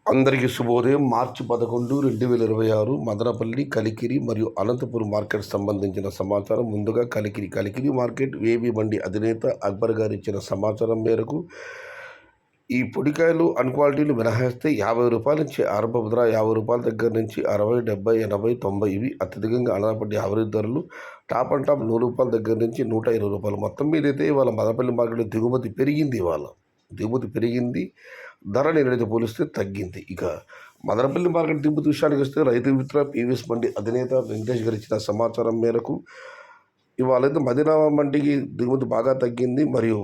అందరికీ శుభోదయం. మార్చి 11, 2026 మదనపల్లి, కలికిరి మరియు అనంతపురం మార్కెట్ సంబంధించిన సమాచారం. ముందుగా కలికిరి మార్కెట్ ఏబీ మండి అధినేత అక్బర్ గారు ఇచ్చిన సమాచారం మేరకు ఈ పొడికాయలు అన్క్వాలిటీలు మినహాయిస్తే 50 రూపాయల నుంచి ఆరంభ ధర, 50 రూపాయల దగ్గర నుంచి 60, 70, 80, 90 ఇవి అత్యధికంగా అలనాపడ్డ యావరేజ్ ధరలు. టాప్ అండ్ టాప్ 100 రూపాయల దగ్గర నుంచి 120 రూపాయలు. మొత్తం మీదైతే ఇవాళ మదనపల్లి మార్కెట్లో దిగుమతి పెరిగింది. ధర నిన్నటితో పోలిస్తే తగ్గింది. ఇక మదనపల్లి మార్కెట్ దిగుమతి విషయానికి వస్తే రైతు మిత్ర పీవీఎస్ మండి అధినేత వెంకటేష్ గారు ఇచ్చిన సమాచారం మేరకు ఇవాళైతే మదీనా మండికి దిగుమతి బాగా తగ్గింది. మరియు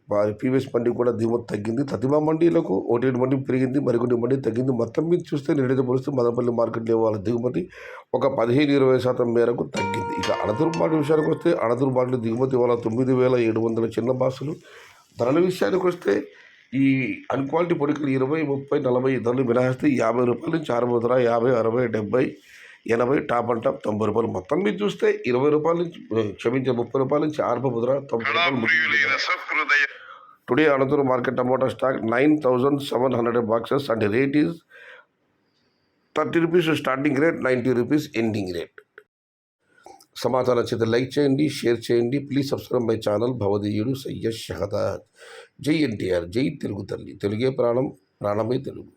వారి పీవీఎస్ మండి కూడా దిగుమతి తగ్గింది. తదిమా మండీలకు ఒకటి మండి పెరిగింది, మరికొన్ని మండి తగ్గింది. మొత్తం మీద చూస్తే నిన్నటితో పోలిస్తే మదనపల్లి మార్కెట్లో వాళ్ళ దిగుమతి ఒక 15-20% మేరకు తగ్గింది. ఇక అనంతపురం మార్కెట్ విషయానికి వస్తే అనంతపురం మార్కెట్ దిగుమతి ఇవాళ 9,700 చిన్న బాసులు. ధరల విషయానికి వస్తే ఈ అన్క్వాలిటీ పొడికలు 20, 30, 40 ధరలు మినహాయిస్తే 50 రూపాయల నుంచి ఆరంభ ధర, 50, 60, 70, 80, టాప్ అండ్ టాప్ 90 రూపాయలు. మొత్తం మీద చూస్తే 20 రూపాయల నుంచి 30 రూపాయల నుంచి ఆరంభ ధర, 90 రూపాయలు. Today Anantapuram market tomato stock 9,700 boxes and rate is 30 rupees starting rate, 90 rupees ending rate. సమాచారం చేత లైక్ చేయండి, షేర్ చేయండి. Please subscribe my channel. భవదీయుడు సయ్యద్ షహదాద్. జై ఎన్టీఆర్, జై తెలుగు తల్లి. తెలుగే ప్రాణం, ప్రాణమే తెలుగు.